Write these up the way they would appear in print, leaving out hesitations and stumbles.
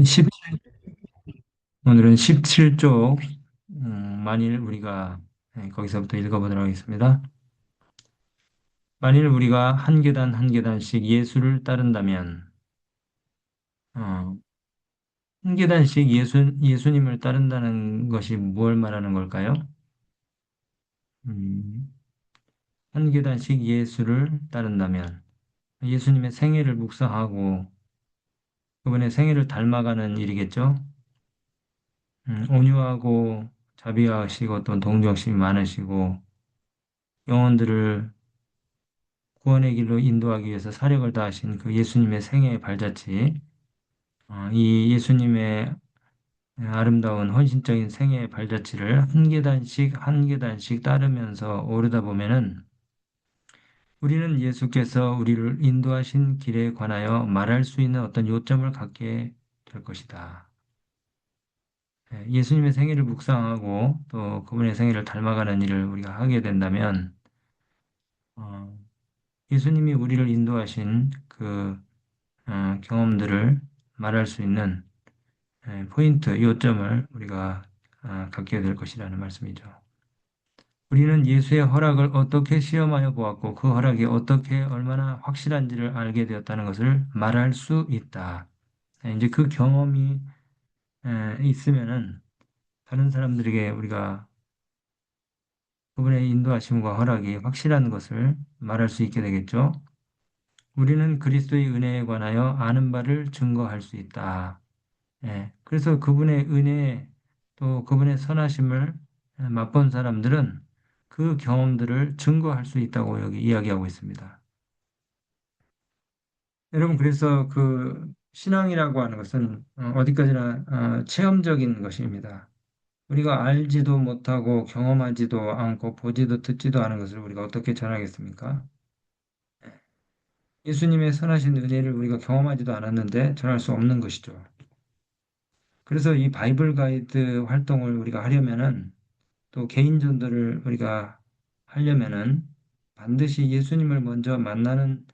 1오늘은 17쪽, 만일 우리가, 거기서부터 읽어보도록 하겠습니다. 만일 우리가 한 계단 한 계단씩 예수를 따른다면, 어, 한 계단씩 예수님을 따른다는 것이 무엇을 말하는 걸까요? 음, 한 계단씩 예수를 따른다면, 예수님의 생애를 묵상하고 그분의 생애를 닮아가는 일이겠죠? 온유하고 자비하시고 또 동정심이 많으시고 영혼들을 구원의 길로 인도하기 위해서 사력을 다하신 그 예수님의 생애의 발자취, 이 예수님의 아름다운 헌신적인 생애의 발자취를 한 계단씩 한 계단씩 따르면서 오르다 보면은 우리는 예수께서 우리를 인도하신 길에 관하여 말할 수 있는 어떤 요점을 갖게 될 것이다. 예수님의 생애를 묵상하고 또 그분의 생애를 닮아가는 일을 우리가 하게 된다면, 어, 예수님이 우리를 인도하신 그 경험들을 말할 수 있는 포인트, 요점을 우리가 갖게 될 것이라는 말씀이죠. 우리는 예수의 허락을 어떻게 시험하여 보았고 그 허락이 어떻게 얼마나 확실한지를 알게 되었다는 것을 말할 수 있다. 이제 그 경험이 있으면은 다른 사람들에게 우리가 그분의 인도하심과 허락이 확실한 것을 말할 수 있게 되겠죠. 우리는 그리스도의 은혜에 관하여 아는 바를 증거할 수 있다. 그래서 그분의 은혜 또 그분의 선하심을 맛본 사람들은 그 경험들을 증거할 수 있다고 여기 이야기하고 있습니다. 여러분, 그래서 그 신앙이라고 하는 것은 어디까지나 체험적인 것입니다. 우리가 알지도 못하고 경험하지도 않고 보지도 듣지도 않은 것을 우리가 어떻게 전하겠습니까? 예수님의 선하신 은혜를 우리가 경험하지도 않았는데 전할 수 없는 것이죠. 그래서 이 바이블 가이드 활동을 우리가 하려면은 또 개인 전도를 우리가 하려면은 반드시 예수님을 먼저 만나는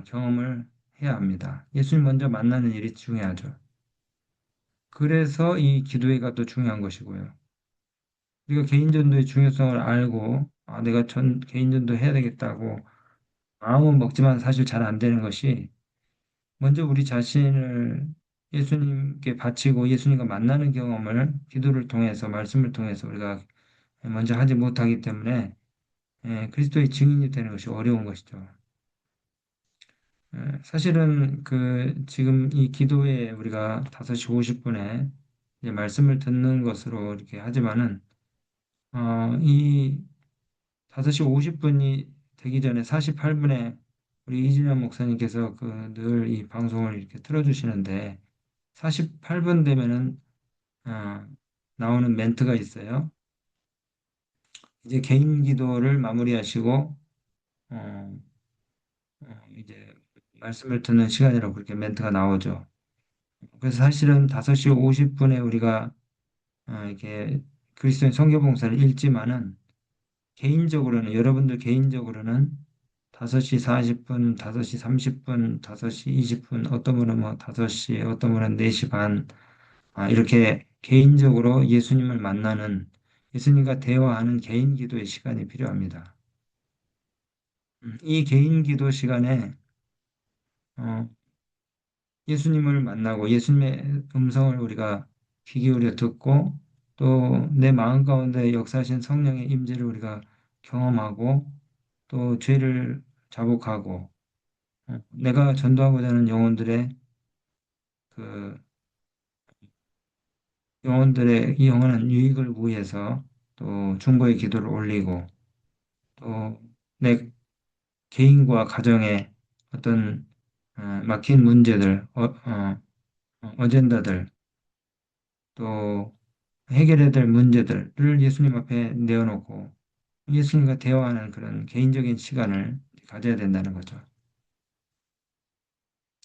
경험을 해야 합니다. 예수님 먼저 만나는 일이 중요하죠. 그래서 이 기도회가 또 중요한 것이고요. 우리가 개인 전도의 중요성을 알고 내가 개인 전도 해야 되겠다고 마음은 먹지만 사실 잘 안 되는 것이 먼저 우리 자신을 예수님께 바치고 예수님과 만나는 경험을 기도를 통해서 말씀을 통해서 우리가 먼저 하지 못하기 때문에 그리스도의 증인이 되는 것이 어려운 것이죠. 사실은 그 지금 이 기도에 우리가 5시 50분에 이제 말씀을 듣는 것으로 이렇게 하지만은 이 5시 50분이 되기 전에 48분에 우리 이진현 목사님께서 그 늘 이 방송을 이렇게 틀어주시는데 48분 되면은 어, 나오는 멘트가 있어요. 이제 개인 기도를 마무리하시고 어, 이제 말씀을 듣는 시간이라고 그렇게 멘트가 나오죠. 그래서 사실은 5시 50분에 우리가 이렇게 그리스도인 성교봉사를 읽지만은 개인적으로는 여러분들 개인적으로는 5시 40분, 5시 30분, 5시 20분, 어떤 분은 뭐 5시, 어떤 분은 4시 반, 이렇게 개인적으로 예수님을 만나는 예수님과 대화하는 개인 기도의 시간이 필요합니다. 이 개인 기도 시간에 어, 예수님을 만나고 예수님의 음성을 우리가 귀 기울여 듣고 또 내 마음 가운데 역사하신 성령의 임재를 우리가 경험하고 또 죄를 자복하고 내가 전도하고자 하는 그 영혼들의 이 영원한 유익을 위해서 또 중보의 기도를 올리고 또 내 개인과 가정의 어떤 막힌 문제들, 어젠다들 또 해결해야 될 문제들을 예수님 앞에 내어놓고 예수님과 대화하는 그런 개인적인 시간을 가져야 된다는 거죠.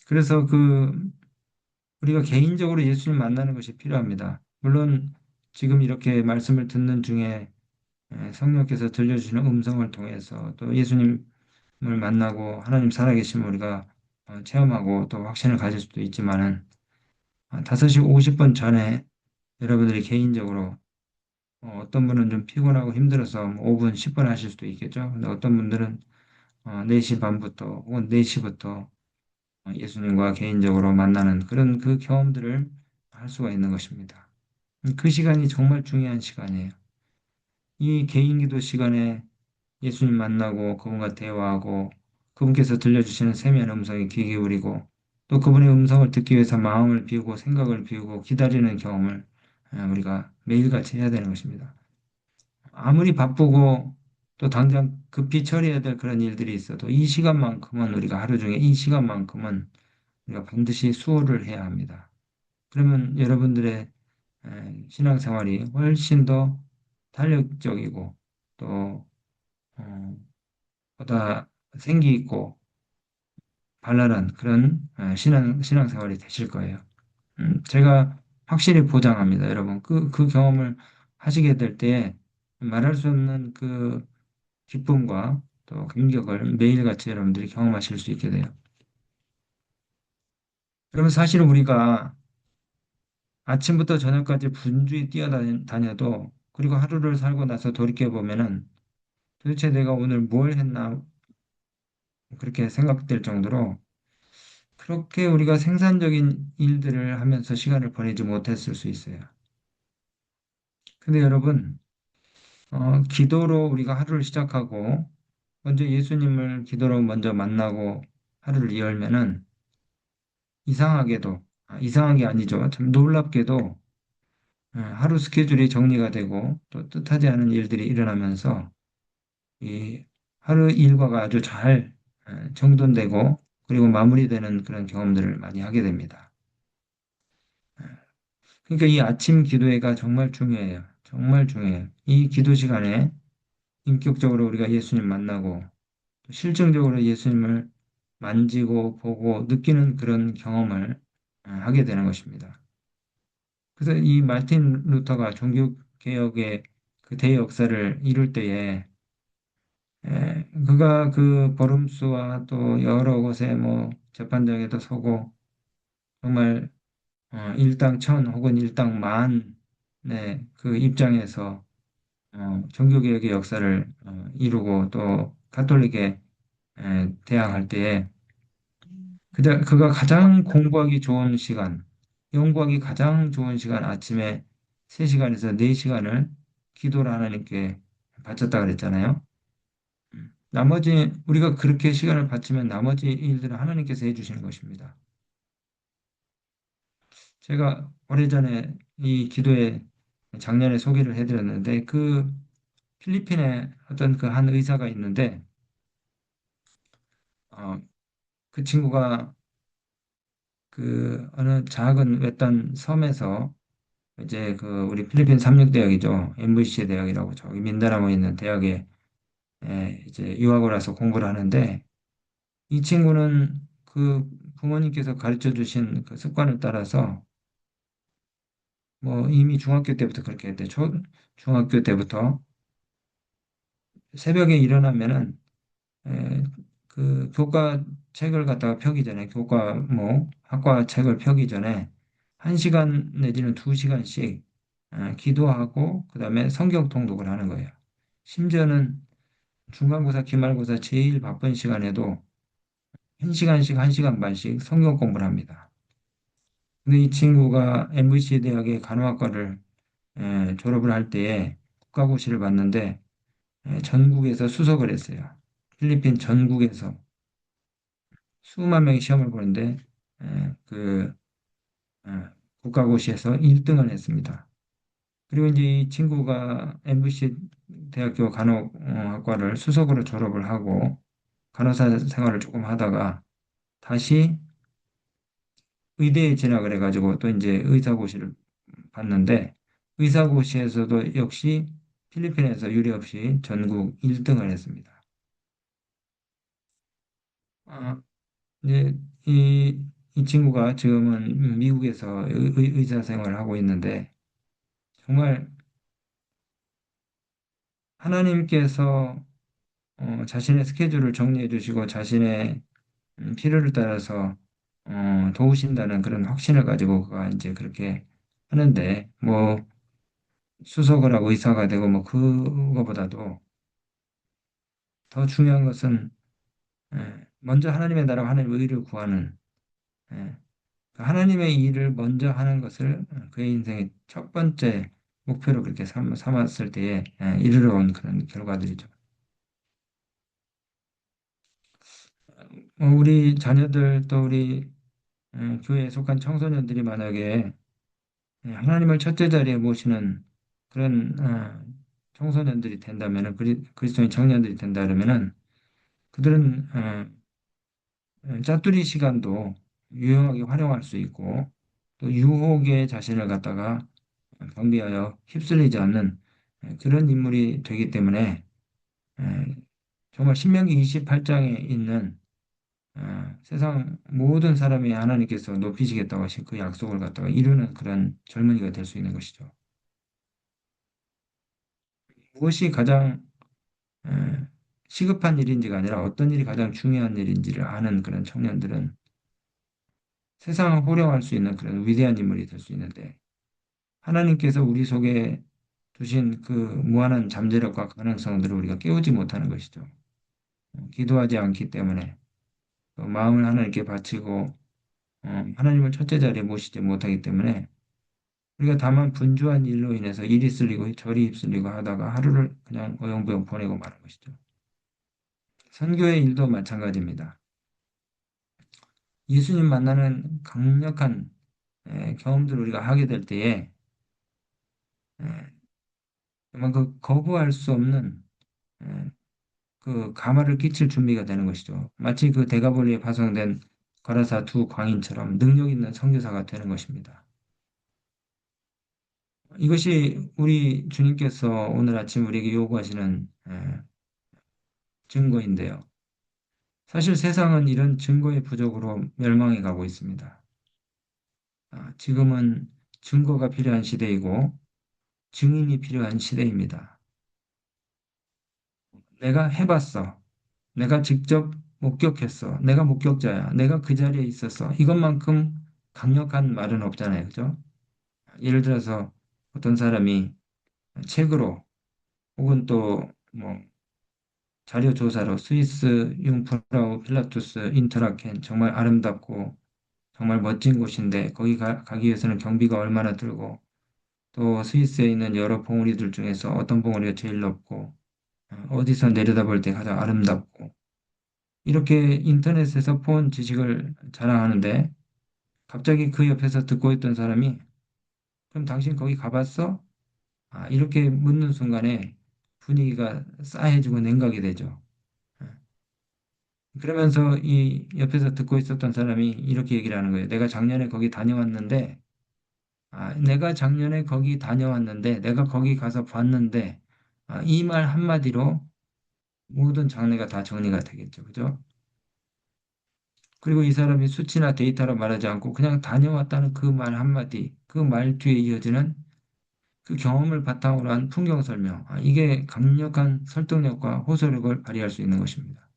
그래서 우리가 개인적으로 예수님 만나는 것이 필요합니다. 물론 지금 이렇게 말씀을 듣는 중에 성령께서 들려주시는 음성을 통해서 또 예수님을 만나고 하나님 살아계심을 우리가 체험하고 또 확신을 가질 수도 있지만은 5시 50분 전에 여러분들이 개인적으로 어떤 분은 좀 피곤하고 힘들어서 뭐 5분, 10분 하실 수도 있겠죠. 근데 어떤 분들은 4시 반부터 혹은 4시부터 예수님과 개인적으로 만나는 그런 그 경험들을 할 수가 있는 것입니다. 그 시간이 정말 중요한 시간이에요. 이 개인 기도 시간에 예수님 만나고 그분과 대화하고 그분께서 들려주시는 세미한 음성에 귀 기울이고 또 그분의 음성을 듣기 위해서 마음을 비우고 생각을 비우고 기다리는 경험을 우리가 매일같이 해야 되는 것입니다. 아무리 바쁘고 또 당장 급히 처리해야 될 그런 일들이 있어도 이 시간만큼은 우리가 하루 중에 이 시간만큼은 우리가 반드시 수호를 해야 합니다. 그러면 여러분들의 신앙생활이 훨씬 더 탄력적이고 또 어, 보다 생기 있고 발랄한 그런 신앙생활이 되실 거예요. 제가 확실히 보장합니다, 여러분. 그 경험을 하시게 될 때에 말할 수 없는 그 기쁨과 또 감격을 매일같이 여러분들이 경험하실 수 있게 돼요. 그러면 사실은 우리가 아침부터 저녁까지 분주히 뛰어다녀도 그리고 하루를 살고 나서 돌이켜 보면은 도대체 내가 오늘 뭘 했나 그렇게 생각될 정도로 그렇게 우리가 생산적인 일들을 하면서 시간을 보내지 못했을 수 있어요. 근데 여러분, 기도로 우리가 하루를 시작하고 먼저 예수님을 기도로 먼저 만나고 하루를 열면은 이상하게도, 이상한 게 아니죠. 참 놀랍게도 하루 스케줄이 정리가 되고 또 뜻하지 않은 일들이 일어나면서 이 하루 일과가 아주 잘 정돈되고 그리고 마무리되는 그런 경험들을 많이 하게 됩니다. 그러니까 이 아침 기도회가 정말 중요해요. 정말 중요해요. 이 기도 시간에 인격적으로 우리가 예수님 만나고 또 실증적으로 예수님을 만지고 보고 느끼는 그런 경험을 하게 되는 것입니다. 그래서 이 마틴 루터가 종교개혁의 그 대역사를 이룰 때에 그가 그 버름스와 또 여러 곳에 뭐 재판장에도 서고 정말 일당천 혹은 일당만의 그 입장에서 종교개혁의 역사를 이루고 또 가톨릭에 대항할 때에 그가 가장 공부하기 좋은 시간, 연구하기 가장 좋은 시간 아침에 3시간에서 4시간을 기도를 하나님께 바쳤다 그랬잖아요. 나머지 우리가 그렇게 시간을 바치면 나머지 일들은 하나님께서 해주시는 것입니다. 제가 오래전에 이 기도에 작년에 소개를 해드렸는데 그 필리핀에 어떤 그 한 의사가 있는데 어, 그 친구가 그 어느 작은 외딴 섬에서 이제 그 우리 필리핀 삼육대학이죠. MVC 대학이라고 저기 민다나오에 있는 대학에 이제 유학을 와서 공부를 하는데 이 친구는 그 부모님께서 가르쳐 주신 그 습관을 따라서 뭐 이미 중학교 때부터 그렇게 했대. 중학교 때부터 새벽에 일어나면은 에, 그 교과 책을 갖다가 펴기 전에 교과 뭐 학과 책을 펴기 전에 1시간 내지는 2시간씩 기도하고 그다음에 성경 통독을 하는 거예요. 심지어는 중간고사, 기말고사 제일 바쁜 시간에도 1시간씩 1시간 반씩 성경 공부를 합니다. 근데 이 친구가 MVC 대학의 간호학과를 졸업을 할 때에 국가고시를 봤는데 전국에서 수석을 했어요. 필리핀 전국에서 수만 명이 시험을 보는데 그 국가고시에서 1등을 했습니다. 그리고 이제 이 친구가 MVC 대학교 간호학과를 수석으로 졸업을 하고 간호사 생활을 조금 하다가 다시 의대에 진학을 해가지고 또 이제 의사고시를 봤는데 의사고시에서도 역시 필리핀에서 유례없이 전국 1등을 했습니다. 아, 이제 이 친구가 지금은 미국에서 의사 생활을 하고 있는데 정말 하나님께서 자신의 스케줄을 정리해 주시고 자신의 필요를 따라서 도우신다는 그런 확신을 가지고 그가 이제 그렇게 하는데, 뭐, 수석을 하고 의사가 되고, 뭐, 그거보다도 더 중요한 것은, 먼저 하나님의 나라와 하나님의 의를 구하는, 예, 그 하나님의 일을 먼저 하는 것을 그의 인생의 첫 번째 목표로 그렇게 삼았을 때에 이르러 온 그런 결과들이죠. 우리 자녀들 또 우리 교회에 속한 청소년들이 만약에 하나님을 첫째 자리에 모시는 그런 청소년들이 된다면은 그리스도인 청년들이 된다 그러면은 그들은 짜투리 시간도 유용하게 활용할 수 있고 또 유혹의 자신을 갖다가 경비하여 휩쓸리지 않는 그런 인물이 되기 때문에 에, 정말 신명기 28장에 있는 세상 모든 사람이 하나님께서 높이시겠다고 하신 그 약속을 갖다가 이루는 그런 젊은이가 될 수 있는 것이죠. 무엇이 가장 에, 시급한 일인지가 아니라 어떤 일이 가장 중요한 일인지를 아는 그런 청년들은 세상을 호령할 수 있는 그런 위대한 인물이 될 수 있는데 하나님께서 우리 속에 두신 그 무한한 잠재력과 가능성들을 우리가 깨우지 못하는 것이죠. 기도하지 않기 때문에 또 마음을 하나님께 바치고 하나님을 첫째 자리에 모시지 못하기 때문에 우리가 다만 분주한 일로 인해서 이리 쓸리고 저리 휩쓸리고 하다가 하루를 그냥 어영부영 보내고 마는 것이죠. 선교의 일도 마찬가지입니다. 예수님 만나는 강력한 경험들을 우리가 하게 될 때에 에, 정말 그 거부할 수 없는 에, 그 가마를 끼칠 준비가 되는 것이죠. 마치 그 대가볼리에 파송된 가라사 두 광인처럼 능력 있는 선교사가 되는 것입니다. 이것이 우리 주님께서 오늘 아침 우리에게 요구하시는 증거인데요. 사실 세상은 이런 증거의 부족으로 멸망해 가고 있습니다. 지금은 증거가 필요한 시대이고 증인이 필요한 시대입니다. 내가 해봤어. 내가 직접 목격했어. 내가 목격자야. 내가 그 자리에 있었어. 이것만큼 강력한 말은 없잖아요. 그죠? 예를 들어서 어떤 사람이 책으로 혹은 또 뭐 자료 조사로 스위스 융프라우 필라투스 인터라켄 정말 아름답고 정말 멋진 곳인데 거기 가기 위해서는 경비가 얼마나 들고 또 스위스에 있는 여러 봉우리들 중에서 어떤 봉우리가 제일 높고 어디서 내려다볼 때 가장 아름답고 이렇게 인터넷에서 본 지식을 자랑하는데 갑자기 그 옆에서 듣고 있던 사람이 그럼 당신 거기 가봤어? 이렇게 묻는 순간에 분위기가 싸해지고 냉각이 되죠. 그러면서 이 옆에서 듣고 있었던 사람이 이렇게 얘기를 하는 거예요. 내가 작년에 거기 다녀왔는데, 내가 작년에 거기 다녀왔는데, 내가 거기 가서 봤는데, 이 말 한마디로 모든 장래가 다 정리가 되겠죠. 그죠? 그리고 이 사람이 수치나 데이터로 말하지 않고 그냥 다녀왔다는 그 말 한마디, 그 말 뒤에 이어지는 그 경험을 바탕으로 한 풍경 설명. 이게 강력한 설득력과 호소력을 발휘할 수 있는 것입니다.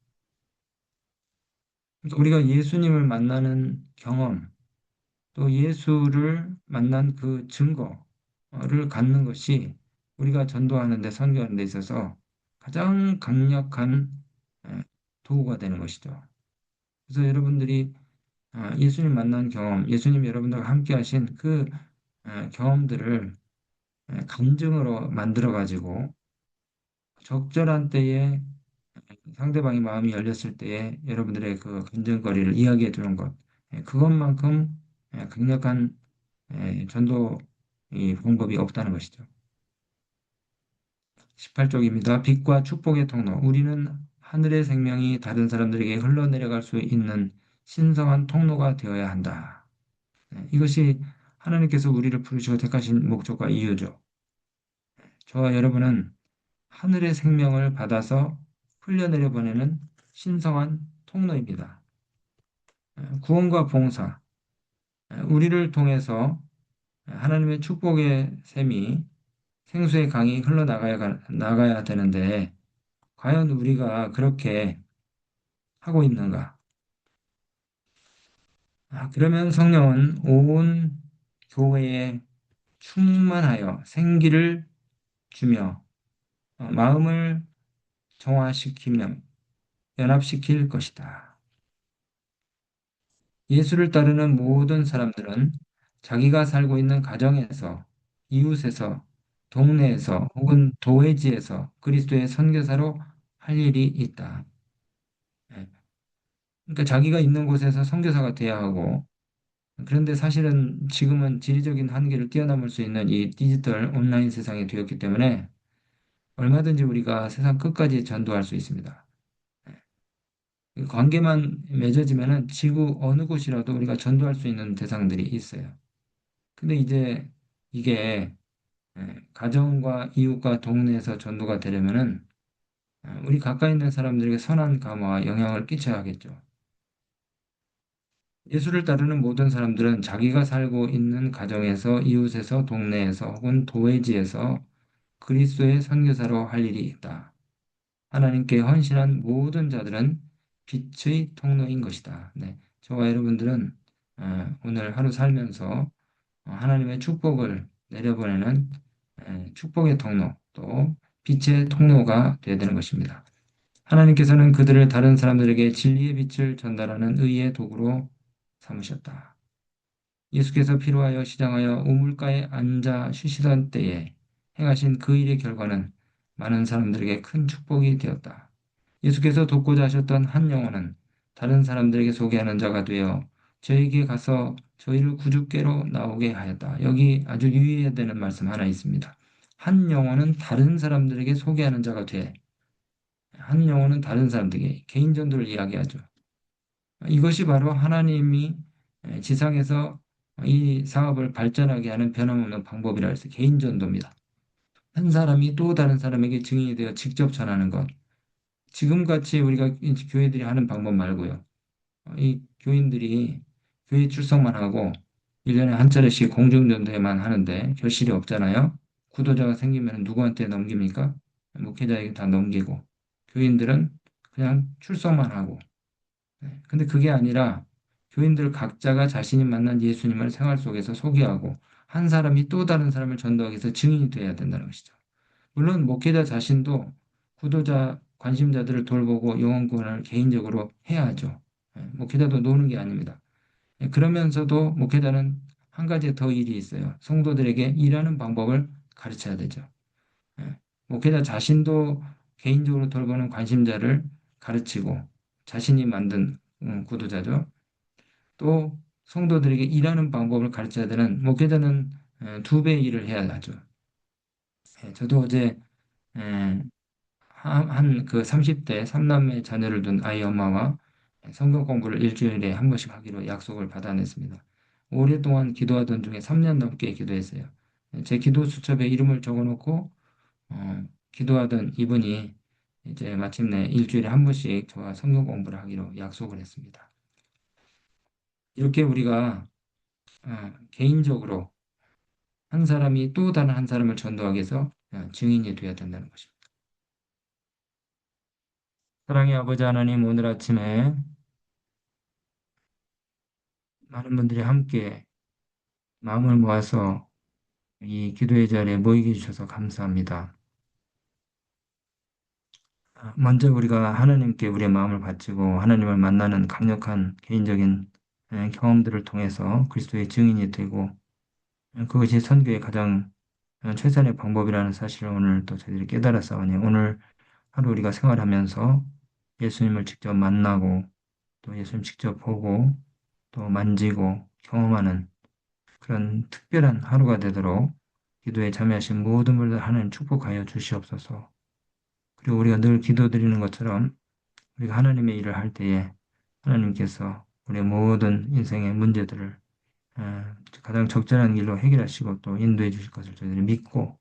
그러니까 우리가 예수님을 만나는 경험, 또 예수를 만난 그 증거를 갖는 것이 우리가 전도하는 데 선교하는 데 있어서 가장 강력한 에, 도구가 되는 것이죠. 그래서 여러분들이 예수님 만난 경험, 예수님 여러분들과 함께 하신 그 경험들을 간증으로 만들어 가지고 적절한 때에 상대방의 마음이 열렸을 때에 여러분들의 그 간증거리를 이야기해 주는 것, 그것만큼 강력한 전도 이 방법이 없다는 것이죠. 18쪽입니다. 빛과 축복의 통로. 우리는 하늘의 생명이 다른 사람들에게 흘러내려갈 수 있는 신성한 통로가 되어야 한다. 이것이 하나님께서 우리를 부르시고 택하신 목적과 이유죠. 저와 여러분은 하늘의 생명을 받아서 흘려내려 보내는 신성한 통로입니다. 구원과 봉사, 우리를 통해서 하나님의 축복의 샘이 생수의 강이 나가야 되는데, 과연 우리가 그렇게 하고 있는가? 그러면 성령은 온 교회에 충만하여 생기를 주며 마음을 정화시키며 연합시킬 것이다. 예수를 따르는 모든 사람들은 자기가 살고 있는 가정에서, 이웃에서, 동네에서 혹은 도회지에서 그리스도의 선교사로 할 일이 있다. 예. 그러니까 자기가 있는 곳에서 선교사가 돼야 하고, 그런데 사실은 지금은 지리적인 한계를 뛰어넘을 수 있는 이 디지털 온라인 세상이 되었기 때문에 얼마든지 우리가 세상 끝까지 전도할 수 있습니다. 관계만 맺어지면은 지구 어느 곳이라도 우리가 전도할 수 있는 대상들이 있어요. 근데 이제 이게 가정과 이웃과 동네에서 전도가 되려면은 우리 가까이 있는 사람들에게 선한 감화와 영향을 끼쳐야겠죠. 예수를 따르는 모든 사람들은 자기가 살고 있는 가정에서, 이웃에서, 동네에서 혹은 도회지에서 그리스도의 선교사로 할 일이 있다. 하나님께 헌신한 모든 자들은 빛의 통로인 것이다. 네, 저와 여러분들은 오늘 하루 살면서 하나님의 축복을 내려보내는 축복의 통로, 또 빛의 통로가 되어야 되는 것입니다. 하나님께서는 그들을 다른 사람들에게 진리의 빛을 전달하는 의의 도구로 삼으셨다. 예수께서 피로하여 시장하여 우물가에 앉아 쉬시던 때에 행하신 그 일의 결과는 많은 사람들에게 큰 축복이 되었다. 예수께서 돕고자 하셨던 한 영혼은 다른 사람들에게 소개하는 자가 되어 저에게 가서 저희를 구주께로 나오게 하였다. 여기 아주 유의해야 되는 말씀 하나 있습니다. 한 영혼은 다른 사람들에게 소개하는 자가 돼. 한 영혼은 다른 사람들에게 개인 전도를 이야기하죠. 이것이 바로 하나님이 지상에서 이 사업을 발전하게 하는 변함없는 방법이라 해서 개인 전도입니다. 한 사람이 또 다른 사람에게 증인이 되어 직접 전하는 것. 지금같이 우리가 이 교회들이 하는 방법 말고요. 이 교인들이 교회 출석만 하고 1년에 한 차례씩 공중전도회만 하는데 결실이 없잖아요. 구도자가 생기면 누구한테 넘깁니까? 목회자에게 다 넘기고 교인들은 그냥 출석만 하고 근데 그게 아니라 교인들 각자가 자신이 만난 예수님을 생활 속에서 소개하고 한 사람이 또 다른 사람을 전도하기 위해서 증인이 돼야 된다는 것이죠. 물론 목회자 자신도 구도자, 관심자들을 돌보고 영혼 구원을 개인적으로 해야 하죠. 목회자도 노는 게 아닙니다. 그러면서도 목회자는 한 가지 더 일이 있어요. 성도들에게 일하는 방법을 가르쳐야 되죠. 예. 목회자 자신도 개인적으로 돌보는 관심자를 가르치고 자신이 만든 구도자죠. 또 성도들에게 일하는 방법을 가르쳐야 되는 목회자는 두 배의 일을 해야 하죠. 저도 어제 한 그 30대 3남매 자녀를 둔 아이 엄마와 성경 공부를 일주일에 한 번씩 하기로 약속을 받아냈습니다. 오랫동안 기도하던 중에 3년 넘게 기도했어요. 제 기도 수첩에 이름을 적어놓고 기도하던 이분이 이제 마침내 일주일에 한 번씩 저와 성경 공부를 하기로 약속을 했습니다. 이렇게 우리가 개인적으로 한 사람이 또 다른 한 사람을 전도하기 위해서 증인이 되어야 된다는 것입니다. 사랑의 아버지 하나님, 오늘 아침에 많은 분들이 함께 마음을 모아서 이 기도의 자리에 모이게 해주셔서 감사합니다. 먼저 우리가 하나님께 우리의 마음을 바치고 하나님을 만나는 강력한 개인적인 경험들을 통해서 그리스도의 증인이 되고 그것이 선교의 가장 최선의 방법이라는 사실을 오늘 또 저희들이 깨달았사오니 오늘 하루 우리가 생활하면서 예수님을 직접 만나고 또 예수님 직접 보고 또 만지고 경험하는 그런 특별한 하루가 되도록 기도에 참여하신 모든 분들 하나님 축복하여 주시옵소서. 그리고 우리가 늘 기도드리는 것처럼 우리가 하나님의 일을 할 때에 하나님께서 우리의 모든 인생의 문제들을 가장 적절한 길로 해결하시고 또 인도해 주실 것을 저희들이 믿고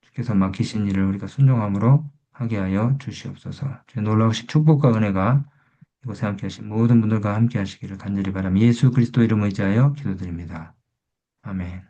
주께서 맡기신 일을 우리가 순종함으로 하게 하여 주시옵소서. 주의 놀라우신 축복과 은혜가 이곳에 함께 하신 모든 분들과 함께 하시기를 간절히 바라며 예수 그리스도 이름을 의지하여 기도드립니다. 아멘.